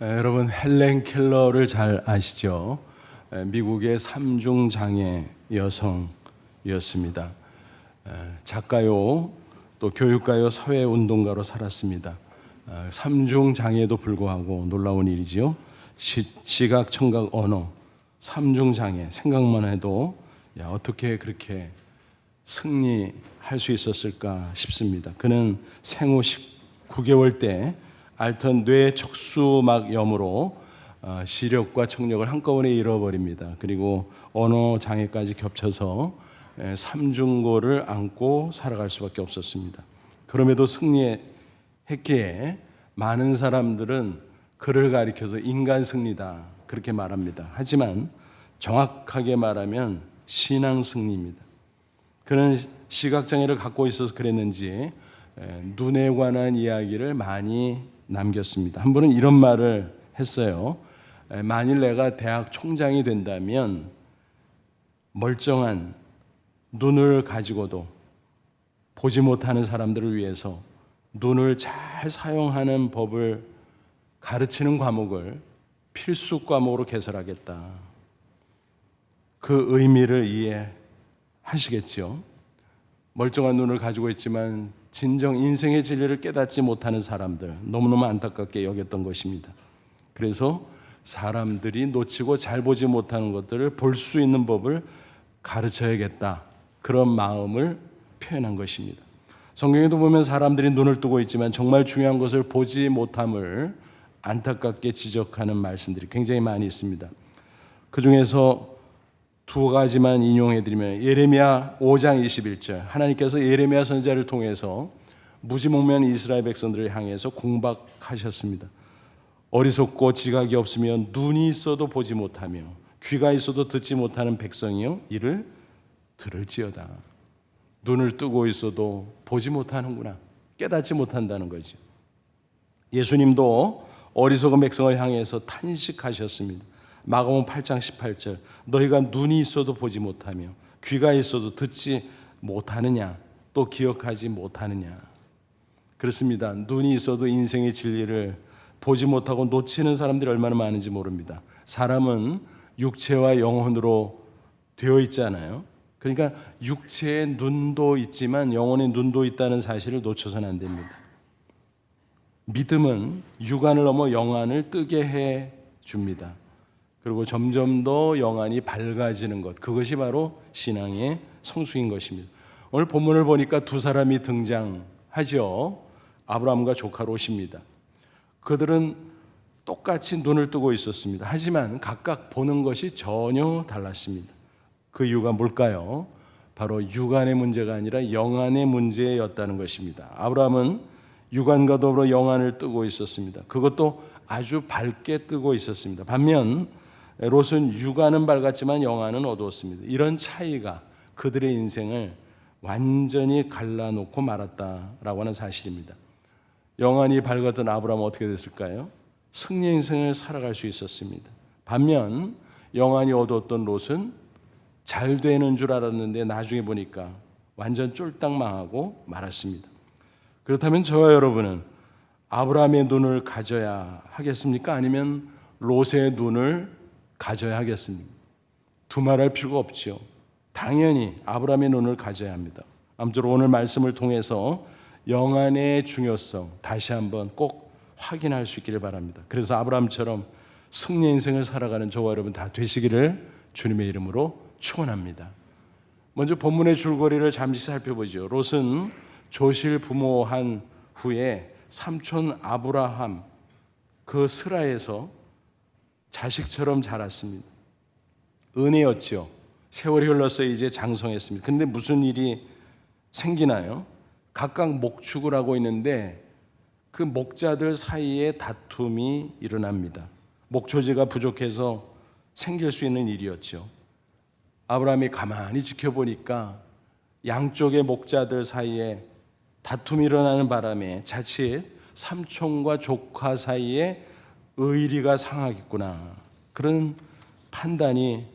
여러분 헬렌 켈러를 잘 아시죠? 미국의 삼중장애 여성이었습니다. 작가요, 또 교육가요, 사회운동가로 살았습니다. 삼중장애에도 불구하고 놀라운 일이지요. 시각, 청각, 언어, 삼중장애 생각만 해도 어떻게 그렇게 승리할 수 있었을까 싶습니다. 그는 생후 19개월 때 앓던 뇌 척수막염으로 시력과 청력을 한꺼번에 잃어버립니다. 그리고 언어 장애까지 겹쳐서 삼중고를 안고 살아갈 수밖에 없었습니다. 그럼에도 승리했기에 많은 사람들은 그를 가리켜서 인간 승리다 그렇게 말합니다. 하지만 정확하게 말하면 신앙 승리입니다. 그는 시각장애를 갖고 있어서 그랬는지 눈에 관한 이야기를 많이 남겼습니다. 한 분은 이런 말을 했어요. 만일 내가 대학 총장이 된다면 멀쩡한 눈을 가지고도 보지 못하는 사람들을 위해서 눈을 잘 사용하는 법을 가르치는 과목을 필수 과목으로 개설하겠다. 그 의미를 이해하시겠죠? 멀쩡한 눈을 가지고 있지만 진정 인생의 진리를 깨닫지 못하는 사람들, 너무너무 안타깝게 여겼던 것입니다. 그래서 사람들이 놓치고 잘 보지 못하는 것들을 볼 수 있는 법을 가르쳐야겠다, 그런 마음을 표현한 것입니다. 성경에도 보면 사람들이 눈을 뜨고 있지만 정말 중요한 것을 보지 못함을 안타깝게 지적하는 말씀들이 굉장히 많이 있습니다. 그 중에서 두 가지만 인용해드리면, 예레미야 5장 21절, 하나님께서 예레미야 선지자를 통해서 무지몽매한 이스라엘 백성들을 향해서 공박하셨습니다. 어리석고 지각이 없으면 눈이 있어도 보지 못하며 귀가 있어도 듣지 못하는 백성이요, 이를 들을지어다. 눈을 뜨고 있어도 보지 못하는구나, 깨닫지 못한다는 거죠. 예수님도 어리석은 백성을 향해서 탄식하셨습니다. 마가복음 8장 18절, 너희가 눈이 있어도 보지 못하며 귀가 있어도 듣지 못하느냐, 또 기억하지 못하느냐. 그렇습니다. 눈이 있어도 인생의 진리를 보지 못하고 놓치는 사람들이 얼마나 많은지 모릅니다. 사람은 육체와 영혼으로 되어 있잖아요. 그러니까 육체의 눈도 있지만 영혼의 눈도 있다는 사실을 놓쳐서는 안 됩니다. 믿음은 육안을 넘어 영안을 뜨게 해 줍니다. 그리고 점점 더 영안이 밝아지는 것, 그것이 바로 신앙의 성숙인 것입니다. 오늘 본문을 보니까 두 사람이 등장하죠. 아브라함과 조카 롯입니다. 그들은 똑같이 눈을 뜨고 있었습니다. 하지만 각각 보는 것이 전혀 달랐습니다. 그 이유가 뭘까요? 바로 육안의 문제가 아니라 영안의 문제였다는 것입니다. 아브라함은 육안과 더불어 영안을 뜨고 있었습니다. 그것도 아주 밝게 뜨고 있었습니다. 반면 롯은 육안은 밝았지만 영안은 어두웠습니다. 이런 차이가 그들의 인생을 완전히 갈라놓고 말았다라고 하는 사실입니다. 영안이 밝았던 아브라함은 어떻게 됐을까요? 승리 인생을 살아갈 수 있었습니다. 반면 영안이 어두웠던 롯은 잘 되는 줄 알았는데 나중에 보니까 완전 쫄딱 망하고 말았습니다. 그렇다면 저와 여러분은 아브라함의 눈을 가져야 하겠습니까? 아니면 롯의 눈을 가져야 하겠습니까? 두말할 필요가 없죠. 당연히 아브라함의 눈을 가져야 합니다. 아무쪼록 오늘 말씀을 통해서 영안의 중요성 다시 한번 꼭 확인할 수 있기를 바랍니다. 그래서 아브라함처럼 승리 인생을 살아가는 저와 여러분 다 되시기를 주님의 이름으로 축원합니다. 먼저 본문의 줄거리를 잠시 살펴보죠. 롯은 조실 부모한 후에 삼촌 아브라함 그 스라에서 자식처럼 자랐습니다. 은혜였죠. 세월이 흘러서 이제 장성했습니다. 근데 무슨 일이 생기나요? 각각 목축을 하고 있는데 그 목자들 사이에 다툼이 일어납니다. 목초지가 부족해서 생길 수 있는 일이었죠. 아브라함이 가만히 지켜보니까 양쪽의 목자들 사이에 다툼이 일어나는 바람에 자칫 삼촌과 조카 사이에 의리가 상하겠구나, 그런 판단이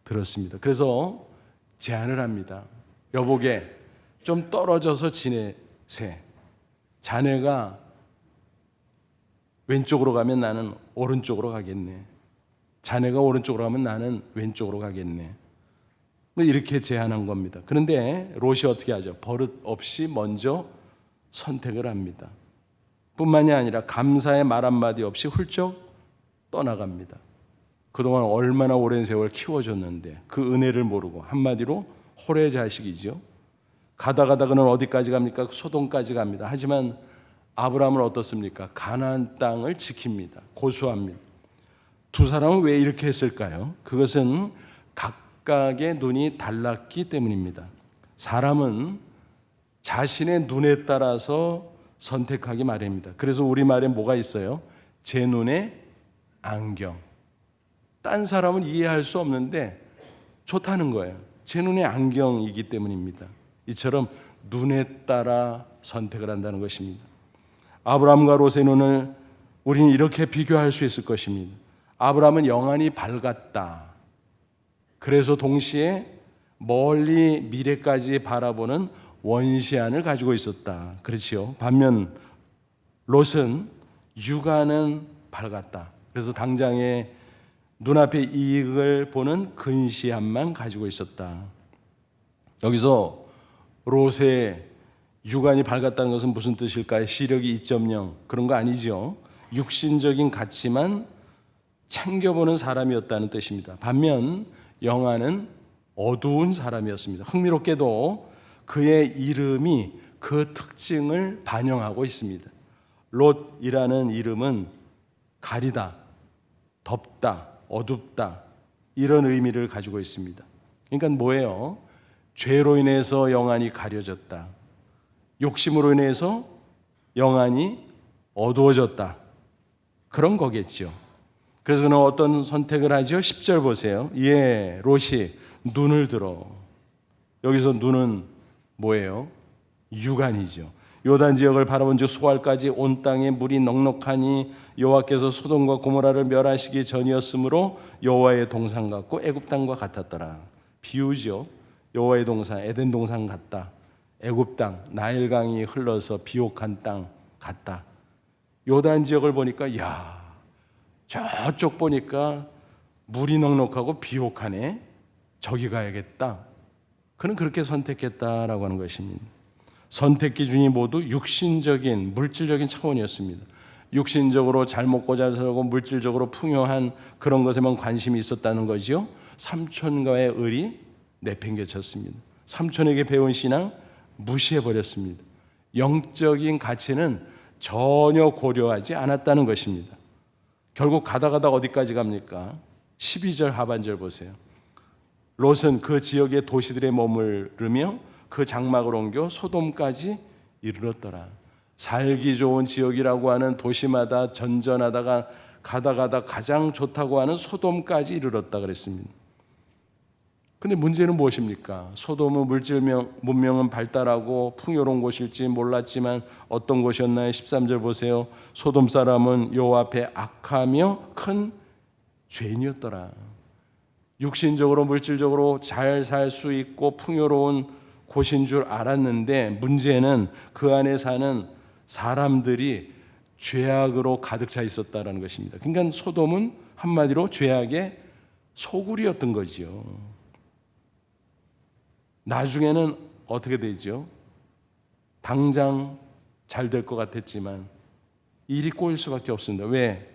들었습니다. 그래서 제안을 합니다. 여보게, 좀 떨어져서 지내세. 자네가 왼쪽으로 가면 나는 오른쪽으로 가겠네. 자네가 오른쪽으로 가면 나는 왼쪽으로 가겠네. 이렇게 제안한 겁니다. 그런데 롯이 어떻게 하죠? 버릇 없이 먼저 선택을 합니다. 뿐만이 아니라 감사의 말 한마디 없이 훌쩍 떠나갑니다. 그동안 얼마나 오랜 세월 키워줬는데 그 은혜를 모르고, 한마디로 홀의 자식이죠. 가다 그는 어디까지 갑니까? 소돔까지 갑니다. 하지만 아브라함은 어떻습니까? 가나안 땅을 지킵니다. 고수합니다. 두 사람은 왜 이렇게 했을까요? 그것은 각각의 눈이 달랐기 때문입니다. 사람은 자신의 눈에 따라서 선택하기 마련입니다. 그래서 우리말에 뭐가 있어요? 제 눈에 안경. 딴 사람은 이해할 수 없는데 좋다는 거예요. 제 눈에 안경이기 때문입니다. 이처럼 눈에 따라 선택을 한다는 것입니다. 아브라함과 롯의 눈을 우리는 이렇게 비교할 수 있을 것입니다. 아브라함은 영안이 밝았다. 그래서 동시에 멀리 미래까지 바라보는 원시안을 가지고 있었다. 그렇지요. 반면 롯은 육안은 밝았다. 그래서 당장의 눈앞의 이익을 보는 근시안만 가지고 있었다. 여기서 롯의 육안이 밝았다는 것은 무슨 뜻일까요? 시력이 2.0 그런 거 아니죠. 육신적인 가치만 챙겨보는 사람이었다는 뜻입니다. 반면 영안은 어두운 사람이었습니다. 흥미롭게도 그의 이름이 그 특징을 반영하고 있습니다. 롯이라는 이름은 가리다, 덥다, 어둡다 이런 의미를 가지고 있습니다. 그러니까 뭐예요? 죄로 인해서 영안이 가려졌다. 욕심으로 인해서 영안이 어두워졌다. 그런 거겠죠. 그래서 그는 어떤 선택을 하죠? 10절 보세요. 예, 롯이 눈을 들어. 여기서 눈은 뭐예요? 육안이죠. 요단 지역을 바라본 즉 소알까지 온 땅에 물이 넉넉하니 여호와께서 소돔과 고모라를 멸하시기 전이었으므로 여호와의 동산 같고 애굽 땅과 같았더라. 비유죠. 여호와의 동산, 에덴 동산 같다. 애굽 땅, 나일강이 흘러서 비옥한 땅 같다. 요단 지역을 보니까 야, 저쪽 보니까 물이 넉넉하고 비옥하네. 저기 가야겠다. 그는 그렇게 선택했다라고 하는 것입니다. 선택 기준이 모두 육신적인, 물질적인 차원이었습니다. 육신적으로 잘 먹고 잘 살고 물질적으로 풍요한 그런 것에만 관심이 있었다는 거지요. 삼촌과의 을이 내팽개쳤습니다. 삼촌에게 배운 신앙 무시해버렸습니다. 영적인 가치는 전혀 고려하지 않았다는 것입니다. 결국 가다 어디까지 갑니까? 12절 하반절 보세요. 롯은 그 지역의 도시들에 머무르며 그 장막을 옮겨 소돔까지 이르렀더라. 살기 좋은 지역이라고 하는 도시마다 전전하다가 가다 가장 좋다고 하는 소돔까지 이르렀다 그랬습니다. 근데 문제는 무엇입니까? 소돔은 물질 문명은 발달하고 풍요로운 곳일지 몰랐지만 어떤 곳이었나요? 13절 보세요. 소돔 사람은 여호와 앞에 악하며 큰 죄인이었더라. 육신적으로 물질적으로 잘 살 수 있고 풍요로운 곳인 줄 알았는데 문제는 그 안에 사는 사람들이 죄악으로 가득 차 있었다는 것입니다. 그러니까 소돔은 한마디로 죄악의 소굴이었던 거지요. 나중에는 어떻게 되죠? 당장 잘 될 것 같았지만 일이 꼬일 수밖에 없습니다. 왜?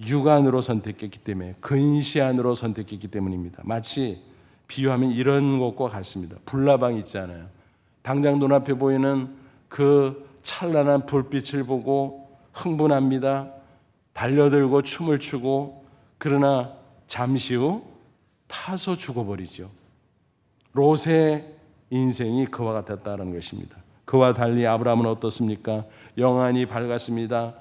육안으로 선택했기 때문에, 근시안으로 선택했기 때문입니다. 마치 비유하면 이런 것과 같습니다. 불나방 있잖아요. 당장 눈앞에 보이는 그 찬란한 불빛을 보고 흥분합니다. 달려들고 춤을 추고, 그러나 잠시 후 타서 죽어버리죠. 롯의 인생이 그와 같았다는 것입니다. 그와 달리 아브라함은 어떻습니까? 영안이 밝았습니다.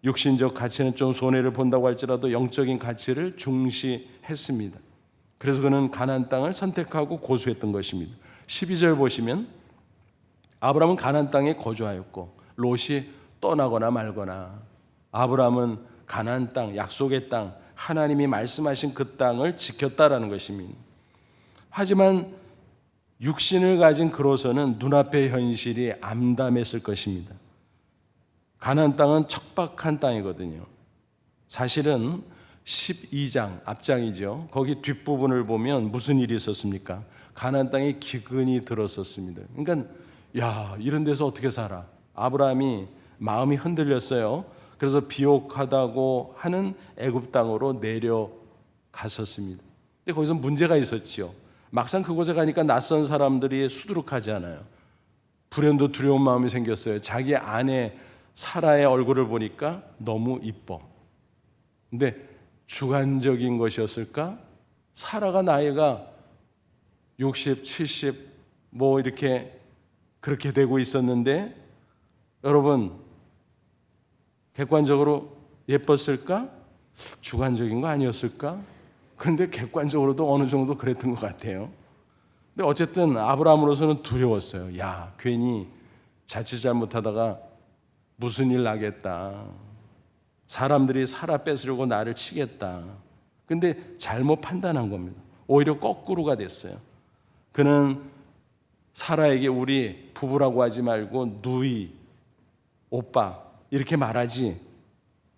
육신적 가치는 좀 손해를 본다고 할지라도 영적인 가치를 중시했습니다. 그래서 그는 가나안 땅을 선택하고 고수했던 것입니다. 12절 보시면 아브라함은 가나안 땅에 거주하였고 롯이 떠나거나 말거나, 아브라함은 가나안 땅, 약속의 땅, 하나님이 말씀하신 그 땅을 지켰다라는 것입니다. 하지만 육신을 가진 그로서는 눈앞의 현실이 암담했을 것입니다. 가나안 땅은 척박한 땅이거든요. 사실은 12장 앞장이죠. 거기 뒷부분을 보면 무슨 일이 있었습니까? 가나안 땅에 기근이 들었었습니다. 그러니까 야, 이런 데서 어떻게 살아? 아브라함이 마음이 흔들렸어요. 그래서 비옥하다고 하는 애굽 땅으로 내려갔었습니다. 근데 거기서 문제가 있었지요. 막상 그곳에 가니까 낯선 사람들이 수두룩하지 않아요. 불현도 두려운 마음이 생겼어요. 자기 아내 사라의 얼굴을 보니까 너무 이뻐. 근데 주관적인 것이었을까? 사라가 나이가 60, 70 뭐 이렇게 그렇게 되고 있었는데 여러분 객관적으로 예뻤을까? 주관적인 거 아니었을까? 그런데 객관적으로도 어느 정도 그랬던 것 같아요. 근데 어쨌든 아브라함으로서는 두려웠어요. 야, 괜히 자칫 잘못하다가 무슨 일 나겠다. 사람들이 사라 뺏으려고 나를 치겠다. 근데 잘못 판단한 겁니다. 오히려 거꾸로가 됐어요. 그는 사라에게 우리 부부라고 하지 말고 누이, 오빠 이렇게 말하지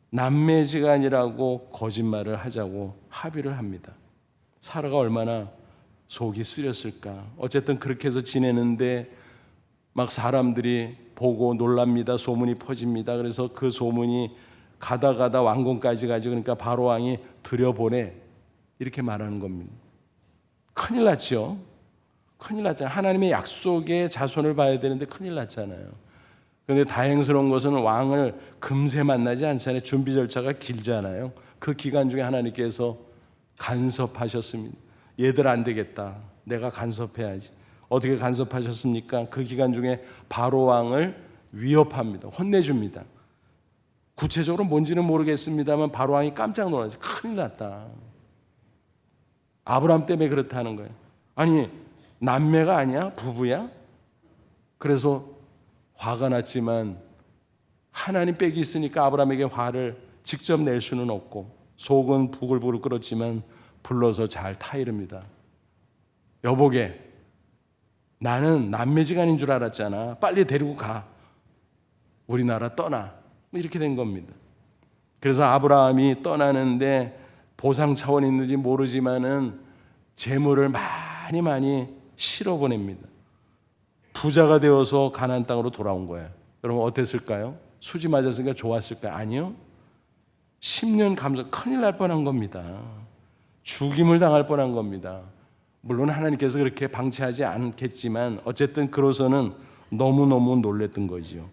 남매지간이라고 거짓말을 하자고 합의를 합니다. 사라가 얼마나 속이 쓰렸을까. 어쨌든 그렇게 해서 지내는데 막 사람들이 보고 놀랍니다. 소문이 퍼집니다. 그래서 그 소문이 가다 왕궁까지 가지고 그러니까 바로 왕이 들여보내 이렇게 말하는 겁니다. 큰일 났죠. 큰일 났잖아요. 하나님의 약속의 자손을 봐야 되는데 큰일 났잖아요. 그런데 다행스러운 것은 왕을 금세 만나지 않잖아요. 준비 절차가 길잖아요. 그 기간 중에 하나님께서 간섭하셨습니다. 얘들 안 되겠다. 내가 간섭해야지. 어떻게 간섭하셨습니까? 그 기간 중에 바로 왕을 위협합니다. 혼내줍니다. 구체적으로 뭔지는 모르겠습니다만 바로 왕이 깜짝 놀라서 큰일 났다. 아브라함 때문에 그렇다는 거예요. 아니 남매가 아니야? 부부야? 그래서 화가 났지만 하나님 빽이 있으니까 아브라함에게 화를 직접 낼 수는 없고 속은 부글부글 끓었지만 불러서 잘 타이릅니다. 여보게, 나는 남매지간인 줄 알았잖아. 빨리 데리고 가. 우리나라 떠나. 이렇게 된 겁니다. 그래서 아브라함이 떠나는데 보상 차원이 있는지 모르지만은 재물을 많이 실어 보냅니다. 부자가 되어서 가나안 땅으로 돌아온 거예요. 여러분 어땠을까요? 수지 맞았으니까 좋았을까요? 아니요. 10년 감속, 큰일 날 뻔한 겁니다. 죽임을 당할 뻔한 겁니다. 물론 하나님께서 그렇게 방치하지 않겠지만 어쨌든 그로서는 너무너무 놀랬던 거지요.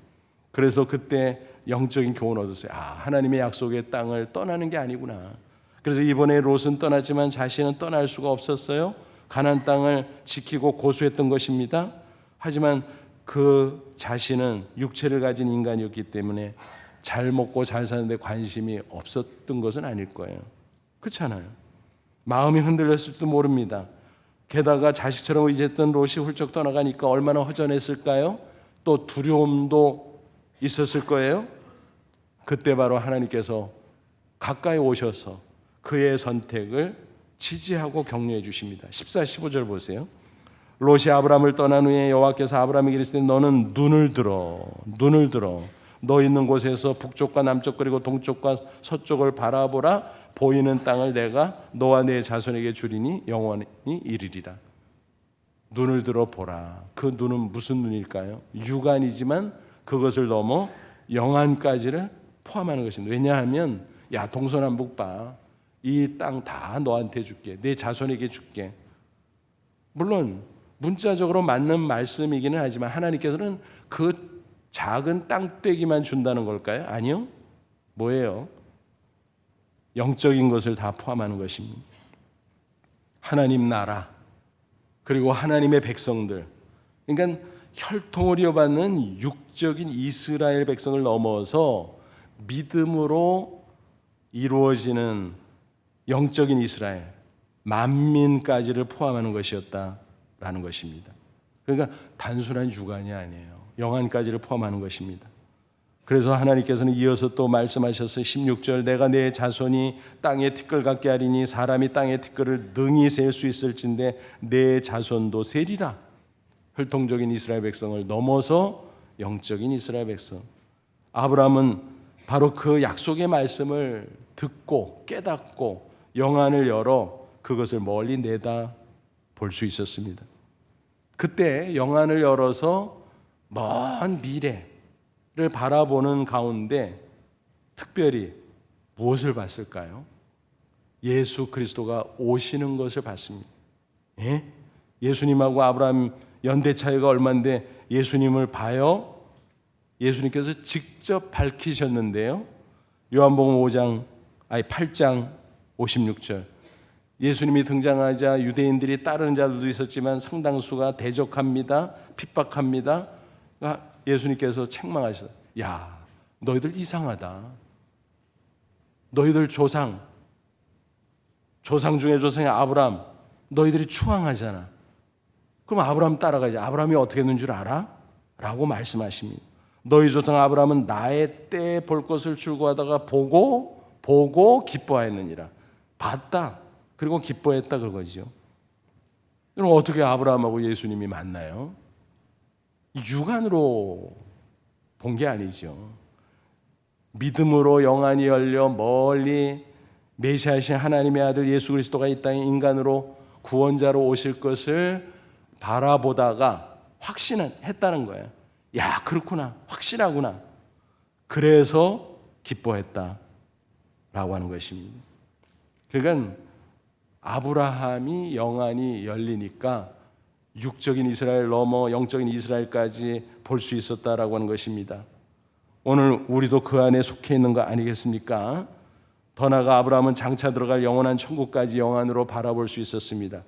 그래서 그때 영적인 교훈을 얻었어요. 하나님의 약속의 땅을 떠나는 게 아니구나. 그래서 이번에 롯은 떠났지만 자신은 떠날 수가 없었어요. 가나안 땅을 지키고 고수했던 것입니다. 하지만 그 자신은 육체를 가진 인간이었기 때문에 잘 먹고 잘 사는데 관심이 없었던 것은 아닐 거예요. 그렇잖아요. 마음이 흔들렸을지도 모릅니다. 게다가 자식처럼 의지했던 롯이 훌쩍 떠나가니까 얼마나 허전했을까요? 또 두려움도 있었을 거예요. 그때 바로 하나님께서 가까이 오셔서 그의 선택을 지지하고 격려해 주십니다. 14, 15절 보세요. 롯이 아브라함을 떠난 후에 여호와께서 아브라함에게 이르시되 너는 눈을 들어 너 있는 곳에서 북쪽과 남쪽 그리고 동쪽과 서쪽을 바라보라. 보이는 땅을 내가 너와 내 자손에게 주리니 영원히 이르리라. 눈을 들어 보라. 그 눈은 무슨 눈일까요? 육안이지만 그것을 넘어 영안까지를 포함하는 것입니다. 왜냐하면 야 동서남북 봐. 이 땅 다 너한테 줄게. 내 자손에게 줄게. 물론 문자적으로 맞는 말씀이기는 하지만 하나님께서는 그 작은 땅떼기만 준다는 걸까요? 아니요. 뭐예요? 영적인 것을 다 포함하는 것입니다. 하나님 나라 그리고 하나님의 백성들, 그러니까 혈통을 이어받는 육적인 이스라엘 백성을 넘어서 믿음으로 이루어지는 영적인 이스라엘 만민까지를 포함하는 것이었다라는 것입니다. 그러니까 단순한 육안이 아니에요. 영안까지를 포함하는 것입니다. 그래서 하나님께서는 이어서 또 말씀하셨어요. 16절 내가 내 자손이 땅의 티끌 같게 하리니 사람이 땅의 티끌을 능히 셀 수 있을진데 내 자손도 세리라. 혈통적인 이스라엘 백성을 넘어서 영적인 이스라엘 백성. 아브라함은 바로 그 약속의 말씀을 듣고 깨닫고 영안을 열어 그것을 멀리 내다 볼 수 있었습니다. 그때 영안을 열어서 먼 미래를 바라보는 가운데 특별히 무엇을 봤을까요? 예수 그리스도가 오시는 것을 봤습니다. 예? 예수님하고 아브라함 연대 차이가 얼마인데 예수님을 봐요? 예수님께서 직접 밝히셨는데요. 요한복음 8장 56절. 예수님이 등장하자 유대인들이 따르는 자들도 있었지만 상당수가 대적합니다. 핍박합니다. 예수님께서 책망하셨어요. 야, 너희들 이상하다. 너희들 조상 중에 조상의 아브라함, 너희들이 추앙하잖아. 그럼 아브라함 따라가야지. 아브라함이 어떻게 했는 줄 알아? 라고 말씀하십니다. 너희 조상 아브라함은 나의 때에 볼 것을 출구하다가 보고 기뻐하였느니라. 봤다. 그리고 기뻐했다 그거죠. 그럼 어떻게 아브라함하고 예수님이 만나요? 육안으로 본 게 아니죠. 믿음으로 영안이 열려 멀리 메시아이신 하나님의 아들 예수 그리스도가 이 땅에 인간으로 구원자로 오실 것을 바라보다가 확신했다는 거예요. 야, 그렇구나. 확실하구나. 그래서 기뻐했다라고 하는 것입니다. 그러니까 아브라함이 영안이 열리니까 육적인 이스라엘 넘어 영적인 이스라엘까지 볼 수 있었다라고 하는 것입니다. 오늘 우리도 그 안에 속해 있는 거 아니겠습니까? 더 나아가 아브라함은 장차 들어갈 영원한 천국까지 영안으로 바라볼 수 있었습니다.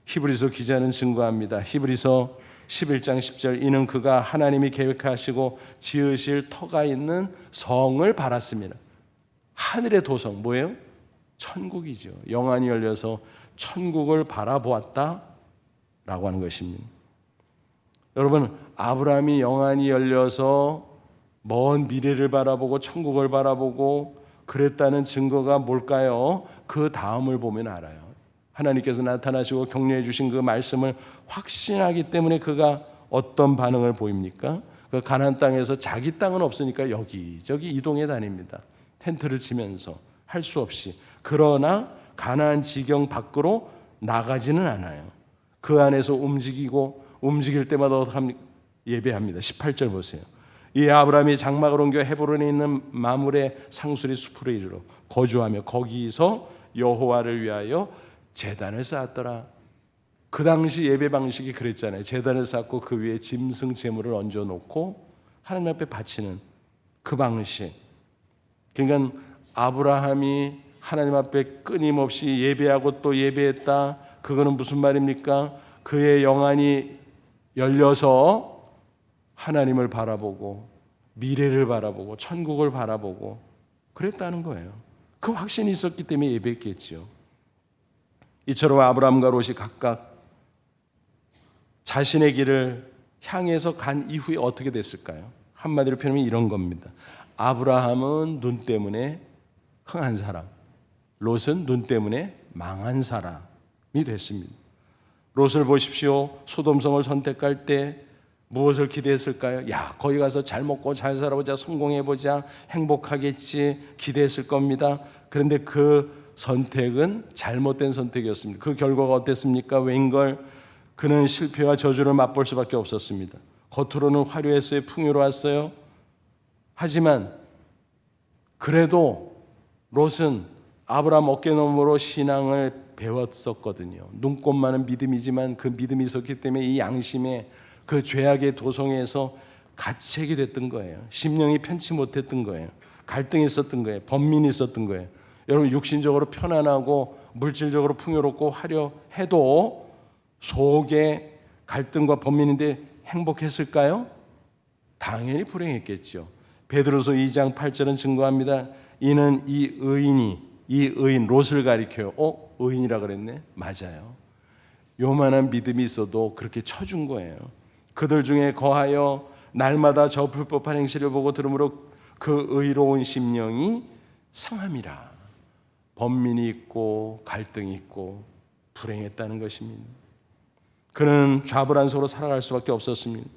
히브리서 기자는 증거합니다. 히브리서 11장 10절. 이는 그가 하나님이 계획하시고 지으실 터가 있는 성을 바랐습니다. 하늘의 도성 뭐예요? 천국이죠. 영안이 열려서 천국을 바라보았다 라고 하는 것입니다. 여러분, 아브라함이 영안이 열려서 먼 미래를 바라보고 천국을 바라보고 그랬다는 증거가 뭘까요? 그 다음을 보면 알아요. 하나님께서 나타나시고 격려해 주신 그 말씀을 확신하기 때문에 그가 어떤 반응을 보입니까? 그 가나안 땅에서 자기 땅은 없으니까 여기저기 이동해 다닙니다. 텐트를 치면서 할 수 없이. 그러나 가나안 지경 밖으로 나가지는 않아요. 그 안에서 움직일 때마다 예배합니다. 18절 보세요. 이 아브라함이 장막을 옮겨 헤브론에 있는 마물의 상수리 숲으로 이르러 거주하며 거기서 여호와를 위하여 제단을 쌓았더라. 그 당시 예배 방식이 그랬잖아요. 제단을 쌓고 그 위에 짐승 제물을 얹어놓고 하나님 앞에 바치는 그 방식. 그러니까 아브라함이 하나님 앞에 끊임없이 예배하고 또 예배했다. 그거는 무슨 말입니까? 그의 영안이 열려서 하나님을 바라보고 미래를 바라보고 천국을 바라보고 그랬다는 거예요. 그 확신이 있었기 때문에 예배했겠죠. 이처럼 아브라함과 롯이 각각 자신의 길을 향해서 간 이후에 어떻게 됐을까요? 한마디로 표현하면 이런 겁니다. 아브라함은 눈 때문에 흥한 사람, 롯은 눈 때문에 망한 사람이 됐습니다. 롯을 보십시오. 소돔성을 선택할 때 무엇을 기대했을까요? 야, 거기 가서 잘 먹고 잘 살아보자, 성공해보자, 행복하겠지 기대했을 겁니다. 그런데 그 선택은 잘못된 선택이었습니다. 그 결과가 어땠습니까? 웬걸 그는 실패와 저주를 맛볼 수밖에 없었습니다. 겉으로는 화려했어요. 풍요로웠어요. 하지만 그래도 롯은 아브라함 어깨너머로 신앙을 배웠었거든요. 눈꼽만은 믿음이지만 그 믿음이 있었기 때문에 이 양심에 그 죄악의 도성에서 가책이 됐던 거예요. 심령이 편치 못했던 거예요. 갈등이 있었던 거예요. 번민이 있었던 거예요. 여러분, 육신적으로 편안하고 물질적으로 풍요롭고 화려해도 속에 갈등과 번민인데 행복했을까요? 당연히 불행했겠죠. 베드로서 2장 8절은 증거합니다. 이는 이 의인 롯을 가리켜요. 의인이라 그랬네? 맞아요. 요만한 믿음이 있어도 그렇게 쳐준 거예요. 그들 중에 거하여 날마다 저 불법한 행실을 보고 들으므로 그 의로운 심령이 상함이라. 번민이 있고 갈등이 있고 불행했다는 것입니다. 그는 좌불안석으로 살아갈 수밖에 없었습니다.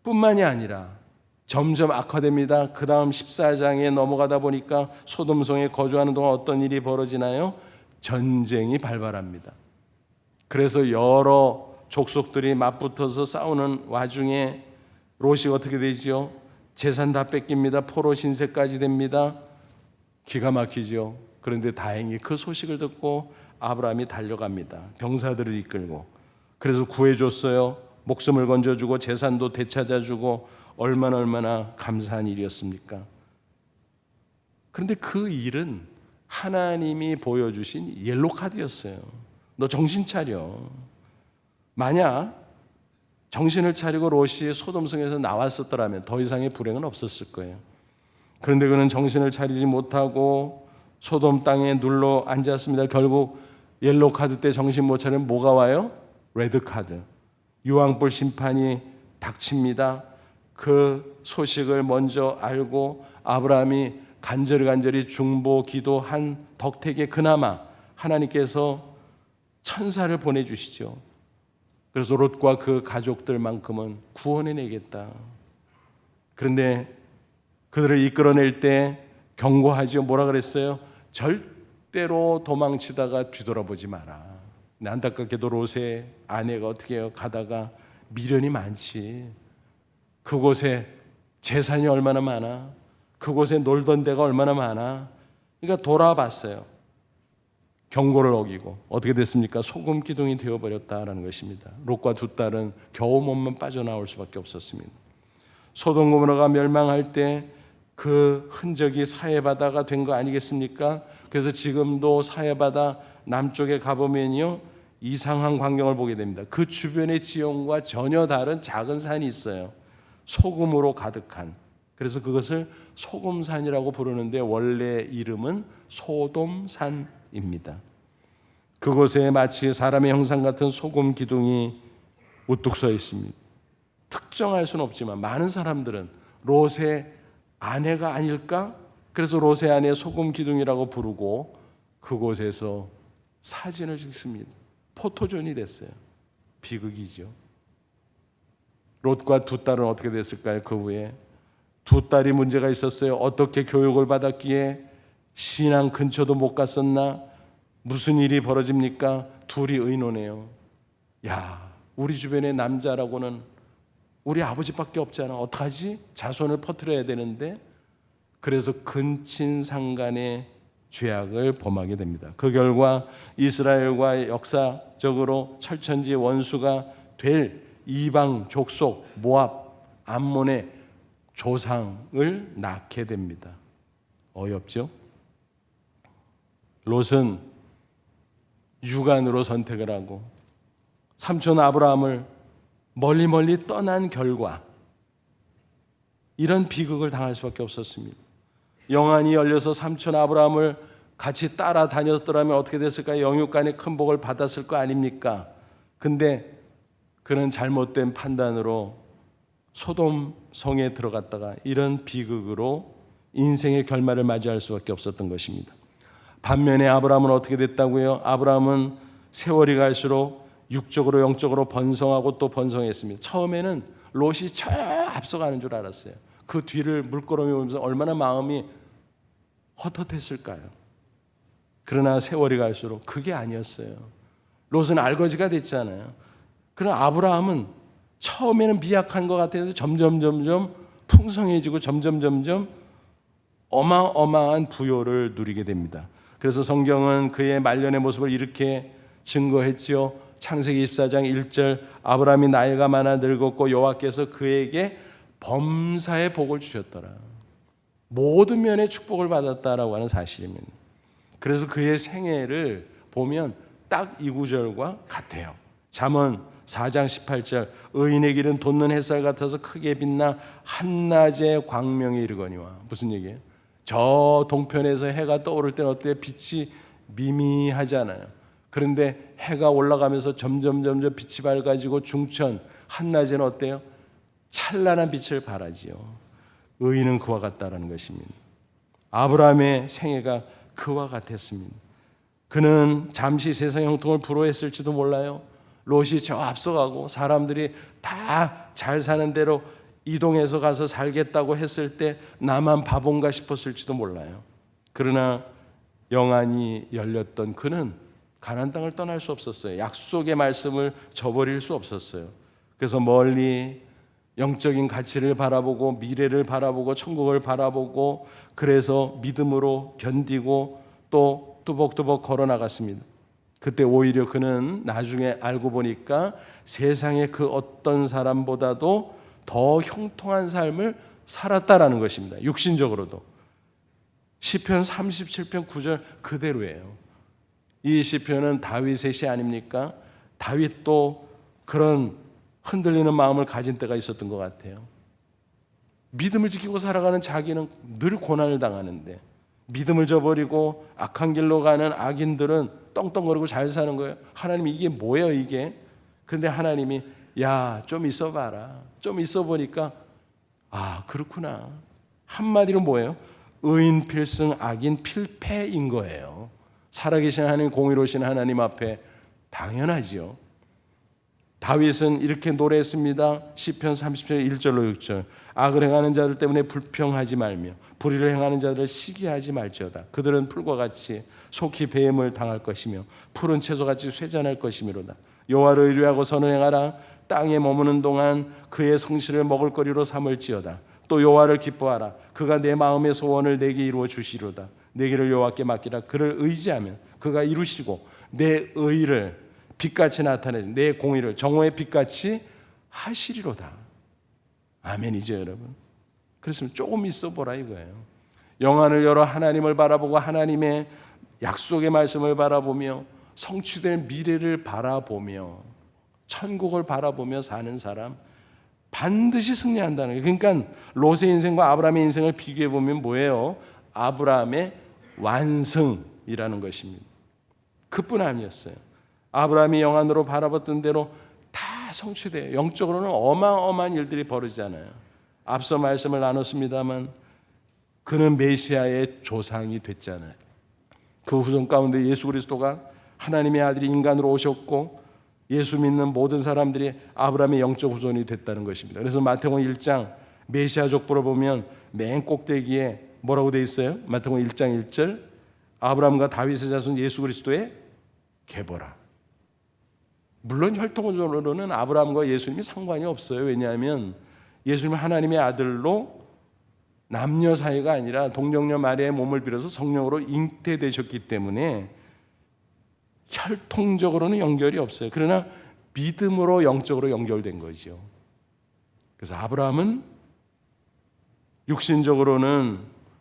뿐만이 아니라 점점 악화됩니다. 그 다음 14장에 넘어가다 보니까 소돔성에 거주하는 동안 어떤 일이 벌어지나요? 전쟁이 발발합니다. 그래서 여러 족속들이 맞붙어서 싸우는 와중에 롯이 어떻게 되죠? 재산 다 뺏깁니다. 포로 신세까지 됩니다. 기가 막히죠. 그런데 다행히 그 소식을 듣고 아브라함이 달려갑니다. 병사들을 이끌고. 그래서 구해줬어요. 목숨을 건져주고 재산도 되찾아주고 얼마나 감사한 일이었습니까? 그런데 그 일은 하나님이 보여주신 옐로 카드였어요. 너 정신 차려. 만약 정신을 차리고 롯이 소돔성에서 나왔었더라면 더 이상의 불행은 없었을 거예요. 그런데 그는 정신을 차리지 못하고 소돔 땅에 눌러 앉았습니다. 결국 옐로 카드 때 정신 못 차리면 뭐가 와요? 레드 카드. 유황불 심판이 닥칩니다. 그 소식을 먼저 알고 아브라함이 간절히 중보 기도한 덕택에 그나마 하나님께서 천사를 보내주시죠. 그래서 롯과 그 가족들만큼은 구원해내겠다. 그런데 그들을 이끌어낼 때 경고하죠. 뭐라 그랬어요? 절대로 도망치다가 뒤돌아보지 마라. 근데 안타깝게도 롯의 아내가 어떻게 해요? 가다가 미련이 많지. 그곳에 재산이 얼마나 많아. 그곳에 놀던 데가 얼마나 많아. 그러니까 돌아봤어요. 경고를 어기고 어떻게 됐습니까? 소금 기둥이 되어버렸다라는 것입니다. 롯과 두 딸은 겨우 몸만 빠져나올 수밖에 없었습니다. 소돔 고모라가 멸망할 때 그 흔적이 사해바다가 된 거 아니겠습니까? 그래서 지금도 사해바다 남쪽에 가보면요 이상한 광경을 보게 됩니다. 그 주변의 지형과 전혀 다른 작은 산이 있어요. 소금으로 가득한. 그래서 그것을 소금산이라고 부르는데 원래 이름은 소돔산입니다. 그곳에 마치 사람의 형상 같은 소금 기둥이 우뚝 서 있습니다. 특정할 수는 없지만 많은 사람들은 롯의 아내가 아닐까? 그래서 롯의 아내 소금 기둥이라고 부르고 그곳에서 사진을 찍습니다. 포토존이 됐어요. 비극이죠. 롯과 두 딸은 어떻게 됐을까요? 그 후에 두 딸이 문제가 있었어요. 어떻게 교육을 받았기에 신앙 근처도 못 갔었나? 무슨 일이 벌어집니까? 둘이 의논해요. 야, 우리 주변에 남자라고는 우리 아버지밖에 없잖아. 어떡하지? 자손을 퍼뜨려야 되는데. 그래서 근친상간의 죄악을 범하게 됩니다. 그 결과 이스라엘과 역사적으로 철천지의 원수가 될 이방 족속 모압 암몬의 조상을 낳게 됩니다. 어이없죠? 롯은 육안으로 선택을 하고 삼촌 아브라함을 멀리 떠난 결과 이런 비극을 당할 수밖에 없었습니다. 영안이 열려서 삼촌 아브라함을 같이 따라다녔더라면 어떻게 됐을까요? 영육간의 큰 복을 받았을 거 아닙니까? 근데 그는 잘못된 판단으로 소돔 성에 들어갔다가 이런 비극으로 인생의 결말을 맞이할 수밖에 없었던 것입니다. 반면에 아브라함은 어떻게 됐다고요? 아브라함은 세월이 갈수록 육적으로 영적으로 번성하고 또 번성했습니다. 처음에는 롯이 저 앞서가는 줄 알았어요. 그 뒤를 물끄러미 보면서 얼마나 마음이 헛헛했을까요? 그러나 세월이 갈수록 그게 아니었어요. 롯은 알거지가 됐잖아요. 그러나 아브라함은 처음에는 미약한 것 같았는데 점점 풍성해지고 점점 어마어마한 부요를 누리게 됩니다. 그래서 성경은 그의 말년의 모습을 이렇게 증거했지요. 창세기 24장 1절 아브라함이 나이가 많아 늙었고 여호와께서 그에게 범사의 복을 주셨더라. 모든 면의 축복을 받았다라고 하는 사실입니다. 그래서 그의 생애를 보면 딱 이 구절과 같아요. 잠언 4장 18절 의인의 길은 돋는 햇살 같아서 크게 빛나 한낮의 광명에 이르거니와. 무슨 얘기예요? 저 동편에서 해가 떠오를 때는 어때요? 빛이 미미하잖아요. 그런데 해가 올라가면서 점점 빛이 밝아지고 중천 한낮에는 어때요? 찬란한 빛을 발하지요. 의인은 그와 같다라는 것입니다. 아브라함의 생애가 그와 같았습니다. 그는 잠시 세상 형통을 부러워했을지도 몰라요. 롯이 저 앞서가고 사람들이 다 잘 사는 대로 이동해서 가서 살겠다고 했을 때 나만 바본가 싶었을지도 몰라요. 그러나 영안이 열렸던 그는 가나안 땅을 떠날 수 없었어요. 약속의 말씀을 저버릴 수 없었어요. 그래서 멀리 영적인 가치를 바라보고 미래를 바라보고 천국을 바라보고 그래서 믿음으로 견디고 또 뚜벅뚜벅 걸어 나갔습니다. 그때 오히려 그는 나중에 알고 보니까 세상의 그 어떤 사람보다도 더 형통한 삶을 살았다라는 것입니다. 육신적으로도. 시편 37편 9절 그대로예요. 이 시편은 다윗의 시 아닙니까? 다윗도 그런 흔들리는 마음을 가진 때가 있었던 것 같아요. 믿음을 지키고 살아가는 자기는 늘 고난을 당하는데 믿음을 저버리고 악한 길로 가는 악인들은 떵떵거리고 잘 사는 거예요. 하나님 이게 뭐예요 이게? 근데 하나님이 야, 좀 있어 봐라. 좀 있어 보니까 아, 그렇구나. 한마디로 뭐예요? 의인 필승 악인 필패인 거예요. 살아계신 하나님, 공의로우신 하나님 앞에 당연하지요. 다윗은 이렇게 노래했습니다. 시편 30편 1절로 6절. 악을 행하는 자들 때문에 불평하지 말며 불의를 행하는 자들을 시기하지 말지어다. 그들은 풀과 같이 속히 배임을 당할 것이며 푸른 채소같이 쇠잔할 것이미로다. 여호와를 의뢰하고 선을 행하라. 땅에 머무는 동안 그의 성실을 먹을거리로 삼을지어다. 또 여호와를 기뻐하라. 그가 내 마음의 소원을 내게 이루어 주시리로다. 내 길을 여호와께 맡기라. 그를 의지하면 그가 이루시고 내 의를 빛같이 나타내지 내 공의를 정오의 빛같이 하시리로다. 아멘이죠 여러분. 그렇으면 조금 있어 보라 이거예요. 영안을 열어 하나님을 바라보고 하나님의 약속의 말씀을 바라보며 성취될 미래를 바라보며 천국을 바라보며 사는 사람 반드시 승리한다는 거예요. 그러니까 롯의 인생과 아브라함의 인생을 비교해 보면 뭐예요? 아브라함의 완승이라는 것입니다. 그뿐 아니었어요. 아브라함이 영안으로 바라봤던 대로 다 성취돼요. 영적으로는 어마어마한 일들이 벌어지잖아요. 앞서 말씀을 나눴습니다만 그는 메시아의 조상이 됐잖아요. 그 후손 가운데 예수 그리스도가 하나님의 아들이 인간으로 오셨고 예수 믿는 모든 사람들이 아브라함의 영적 후손이 됐다는 것입니다. 그래서 마태복음 1장 메시아 족보를 보면 맨 꼭대기에 뭐라고 되어 있어요? 마태복음 1장 1절 아브라함과 다윗의 자손 예수 그리스도의 계보라. 물론 혈통적으로는 아브라함과 예수님이 상관이 없어요. 왜냐하면 예수님은 하나님의 아들로 남녀 사이가 아니라 동정녀 마리아의 몸을 빌어서 성령으로 잉태되셨기 때문에 혈통적으로는 연결이 없어요. 그러나 믿음으로 영적으로 연결된 거죠. 그래서 아브라함은 육신적으로는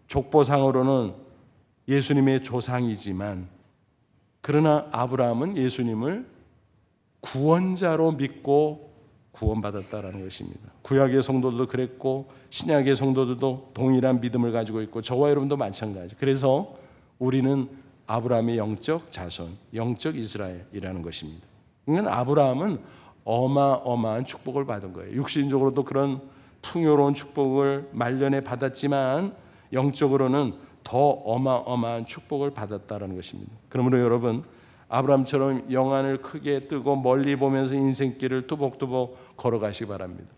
족보상으로는 예수님의 조상이지만 그러나 아브라함은 예수님을 구원자로 믿고 구원받았다라는 것입니다. 구약의 성도들도 그랬고 신약의 성도들도 동일한 믿음을 가지고 있고 저와 여러분도 마찬가지. 그래서 우리는 아브라함의 영적 자손, 영적 이스라엘이라는 것입니다. 그러니까 아브라함은 어마어마한 축복을 받은 거예요. 육신적으로도 그런 풍요로운 축복을 말년에 받았지만 영적으로는 더 어마어마한 축복을 받았다는 것입니다. 그러므로 여러분 아브라함처럼 영안을 크게 뜨고 멀리 보면서 인생길을 뚜벅뚜벅 걸어가시기 바랍니다.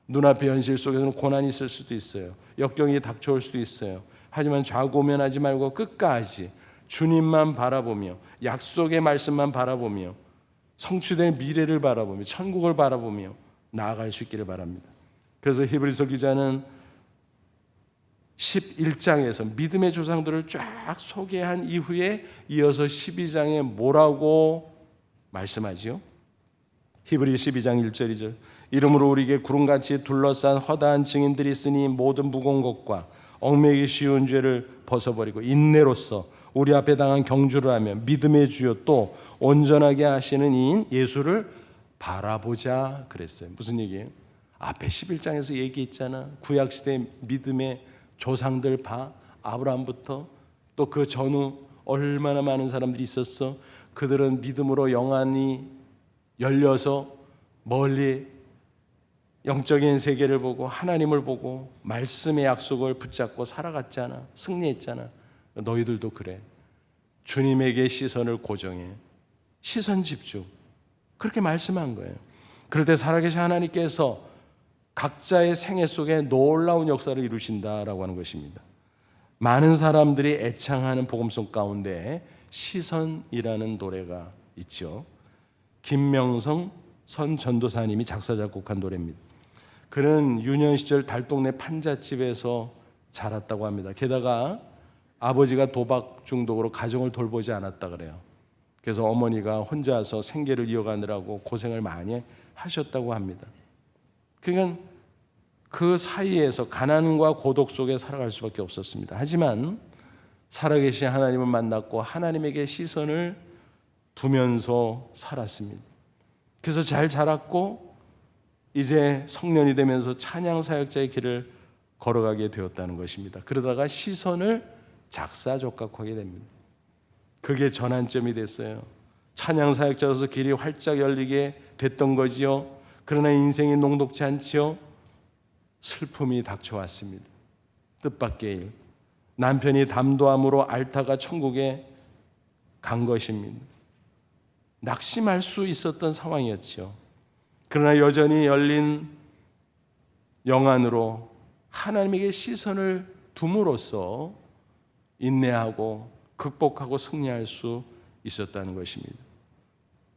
눈앞의 현실 속에서는 고난이 있을 수도 있어요. 역경이 닥쳐올 수도 있어요. 하지만 좌고면하지 말고 끝까지 주님만 바라보며 약속의 말씀만 바라보며 성취될 미래를 바라보며 천국을 바라보며 나아갈 수 있기를 바랍니다. 그래서 히브리서 기자는 11장에서 믿음의 조상들을 쫙 소개한 이후에 이어서 12장에 뭐라고 말씀하지요? 히브리 12장 1절 2절 이러므로 우리에게 구름같이 둘러싼 허다한 증인들이 있으니 모든 무거운 것과 얽매이기 쉬운 죄를 벗어버리고 인내로써 우리 앞에 당한 경주를 하며 믿음의 주요 또 온전하게 하시는 이인 예수를 바라보자 그랬어요. 무슨 얘기예요? 앞에 11장에서 얘기했잖아. 구약시대 믿음의 조상들 봐. 아브라함부터 또 그 전후 얼마나 많은 사람들이 있었어. 그들은 믿음으로 영안이 열려서 멀리 영적인 세계를 보고 하나님을 보고 말씀의 약속을 붙잡고 살아갔잖아. 승리했잖아. 너희들도 그래. 주님에게 시선을 고정해. 시선 집중. 그렇게 말씀한 거예요. 그럴 때 살아계신 하나님께서 각자의 생애 속에 놀라운 역사를 이루신다라고 하는 것입니다. 많은 사람들이 애창하는 복음송 가운데 시선이라는 노래가 있죠. 김명성 선 전도사님이 작사 작곡한 노래입니다. 그는 유년 시절 달동네 판잣집에서 자랐다고 합니다. 게다가 아버지가 도박 중독으로 가정을 돌보지 않았다 그래요. 그래서 어머니가 혼자서 생계를 이어가느라고 고생을 많이 하셨다고 합니다. 그러니까 그 사이에서 가난과 고독 속에 살아갈 수밖에 없었습니다. 하지만 살아계신 하나님을 만났고 하나님에게 시선을 두면서 살았습니다. 그래서 잘 자랐고 이제 성년이 되면서 찬양 사역자의 길을 걸어가게 되었다는 것입니다. 그러다가 시선을 작사 작곡하게 됩니다. 그게 전환점이 됐어요. 찬양 사역자로서 길이 활짝 열리게 됐던 거지요. 그러나 인생이 녹록지 않지요. 슬픔이 닥쳐왔습니다. 뜻밖의 일. 남편이 담도함으로 앓다가 천국에 간 것입니다. 낙심할 수 있었던 상황이었죠. 그러나 여전히 열린 영안으로 하나님에게 시선을 둠으로써 인내하고 극복하고 승리할 수 있었다는 것입니다.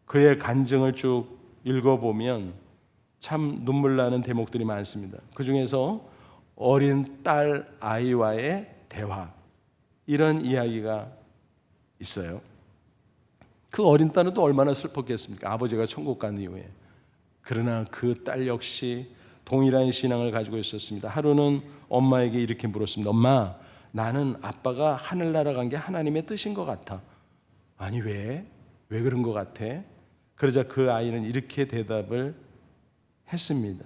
그의 간증을 쭉 읽어보면 참 눈물 나는 대목들이 많습니다. 그 중에서 어린 딸 아이와의 대화, 이런 이야기가 있어요. 그 어린 딸은 또 얼마나 슬펐겠습니까? 아버지가 천국 간 이후에. 그러나 그 딸 역시 동일한 신앙을 가지고 있었습니다. 하루는 엄마에게 이렇게 물었습니다. 엄마, 나는 아빠가 하늘나라 간 게 하나님의 뜻인 것 같아. 아니 왜? 왜 그런 것 같아? 그러자 그 아이는 이렇게 대답을 했습니다.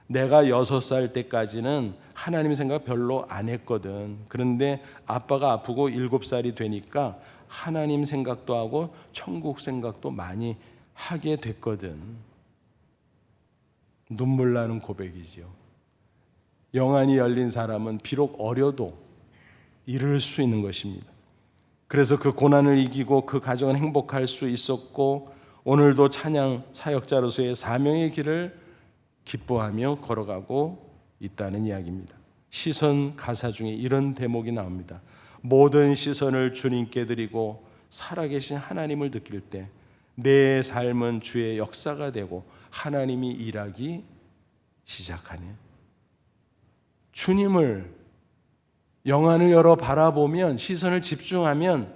내가 6살 때까지는 하나님 생각 별로 안 했거든. 그런데 아빠가 아프고 7살이 되니까 하나님 생각도 하고 천국 생각도 많이 하게 됐거든. 눈물 나는 고백이지요. 영안이 열린 사람은 비록 어려도 이룰 수 있는 것입니다. 그래서 그 고난을 이기고 그 가정은 행복할 수 있었고 오늘도 찬양 사역자로서의 사명의 길을 기뻐하며 걸어가고 있다는 이야기입니다. 시선 가사 중에 이런 대목이 나옵니다. 모든 시선을 주님께 드리고 살아계신 하나님을 느낄 때 내 삶은 주의 역사가 되고 하나님이 일하기 시작하네. 주님을 영안을 열어 바라보면, 시선을 집중하면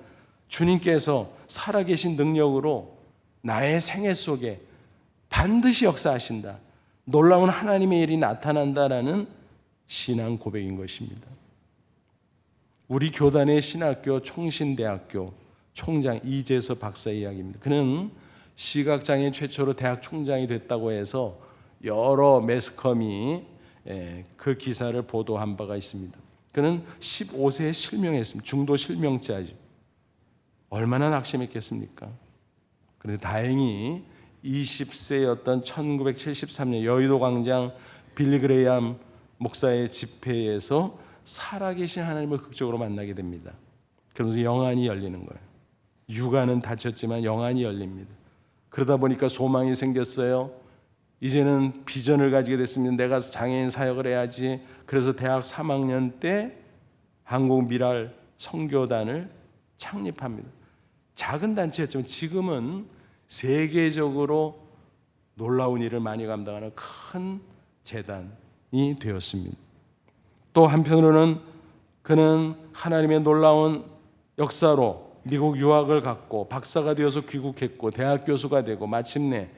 주님께서 살아계신 능력으로 나의 생애 속에 반드시 역사하신다. 놀라운 하나님의 일이 나타난다라는 신앙 고백인 것입니다. 우리 교단의 신학교 총신대학교 총장 이재서 박사의 이야기입니다. 그는 시각장애인 최초로 대학 총장이 됐다고 해서 여러 매스컴이 그 기사를 보도한 바가 있습니다. 그는 15세에 실명했습니다. 중도 실명자죠. 얼마나 낙심했겠습니까? 그런데 다행히 20세였던 1973년 여의도 광장 빌리 그레이엄 목사의 집회에서 살아계신 하나님을 극적으로 만나게 됩니다. 그러면서 영안이 열리는 거예요. 육안은 다쳤지만 영안이 열립니다. 그러다 보니까 소망이 생겼어요. 이제는 비전을 가지게 됐습니다. 내가 장애인 사역을 해야지. 그래서 대학 3학년 때 한국미랄 선교단을 창립합니다. 작은 단체였지만 지금은 세계적으로 놀라운 일을 많이 감당하는 큰 재단이 되었습니다. 또 한편으로는 그는 하나님의 놀라운 역사로 미국 유학을 갔고 박사가 되어서 귀국했고 대학 교수가 되고 마침내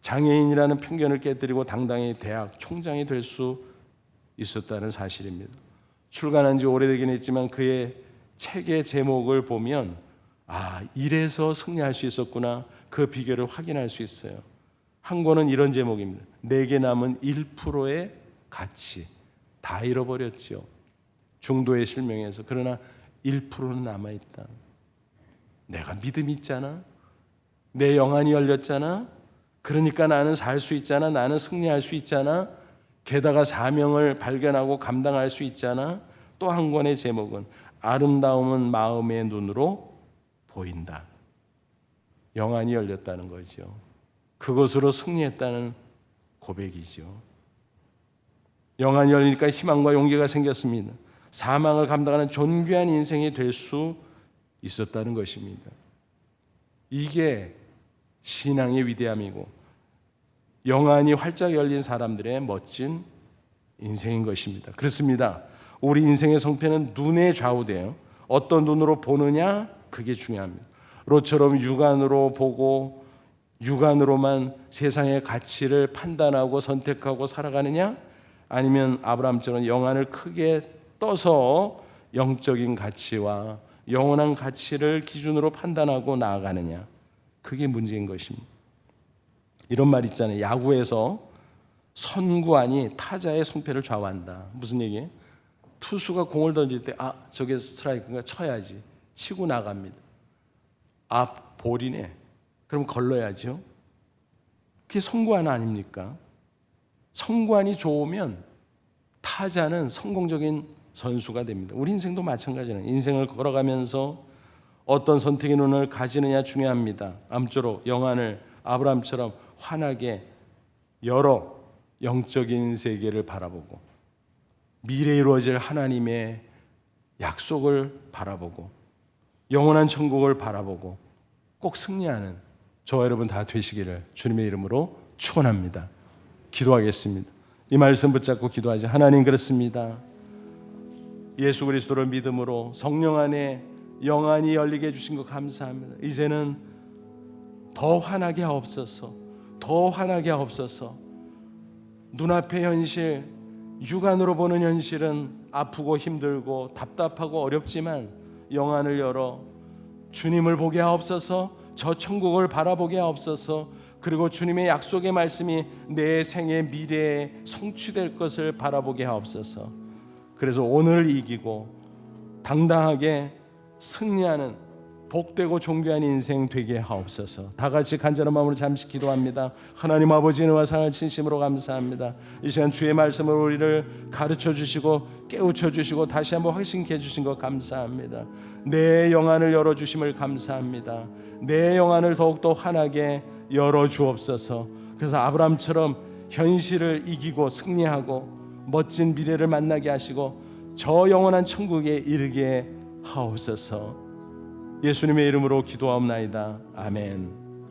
장애인이라는 편견을 깨뜨리고 당당히 대학 총장이 될 수 있었다는 사실입니다. 출간한 지 오래되긴 했지만 그의 책의 제목을 보면 이래서 승리할 수 있었구나, 그 비결을 확인할 수 있어요. 한 권은 이런 제목입니다. 내게 남은 1%의 가치 다 잃어버렸죠. 중도의 실명에서. 그러나 1%는 남아있다. 내가 믿음이 있잖아. 내 영안이 열렸잖아. 그러니까 나는 살 수 있잖아. 나는 승리할 수 있잖아. 게다가 사명을 발견하고 감당할 수 있잖아. 또 한 권의 제목은 아름다움은 마음의 눈으로 보인다. 영안이 열렸다는 거죠. 그것으로 승리했다는 고백이죠. 영안이 열리니까 희망과 용기가 생겼습니다. 사망을 감당하는 존귀한 인생이 될 수 있었다는 것입니다. 이게 신앙의 위대함이고 영안이 활짝 열린 사람들의 멋진 인생인 것입니다. 그렇습니다. 우리 인생의 성패는 눈에 좌우돼요. 어떤 눈으로 보느냐, 그게 중요합니다. 롯처럼 육안으로 보고 육안으로만 세상의 가치를 판단하고 선택하고 살아가느냐, 아니면 아브라함처럼 영안을 크게 떠서 영적인 가치와 영원한 가치를 기준으로 판단하고 나아가느냐, 그게 문제인 것입니다. 이런 말 있잖아요. 야구에서 선구안이 타자의 성패를 좌우한다. 무슨 얘기예요? 투수가 공을 던질 때 저게 스트라이크인가 쳐야지, 치고 나갑니다. 볼이네, 그럼 걸러야죠. 그게 선구안 아닙니까? 선구안이 좋으면 타자는 성공적인 선수가 됩니다. 우리 인생도 마찬가지예요. 인생을 걸어가면서 어떤 선택의 눈을 가지느냐 중요합니다. 암쪼록 영안을 아브라함처럼 환하게 열어 영적인 세계를 바라보고 미래에 이루어질 하나님의 약속을 바라보고 영원한 천국을 바라보고 꼭 승리하는 저와 여러분 다 되시기를 주님의 이름으로 축원합니다. 기도하겠습니다. 이 말씀 붙잡고 기도하자. 하나님, 그렇습니다. 예수 그리스도를 믿음으로 성령 안에 영안이 열리게 해주신 것 감사합니다. 이제는 더 환하게 하옵소서. 더 환하게 하옵소서. 눈앞의 현실, 육안으로 보는 현실은 아프고 힘들고 답답하고 어렵지만 영안을 열어 주님을 보게 하옵소서. 저 천국을 바라보게 하옵소서. 그리고 주님의 약속의 말씀이 내 생의 미래에 성취될 것을 바라보게 하옵소서. 그래서 오늘 이기고 당당하게 승리하는 복되고 존귀한 인생 되게 하옵소서. 다 같이 간절한 마음으로 잠시 기도합니다. 하나님 아버지, 은혜와 사랑을 진심으로 감사합니다. 이 시간 주의 말씀으로 우리를 가르쳐 주시고 깨우쳐 주시고 다시 한번 확신케 해주신 것 감사합니다. 내 영안을 열어주심을 감사합니다. 내 영안을 더욱더 환하게 열어주옵소서. 그래서 아브라함처럼 현실을 이기고 승리하고 멋진 미래를 만나게 하시고 저 영원한 천국에 이르게 하옵소서. 예수님의 이름으로 기도하옵나이다. 아멘.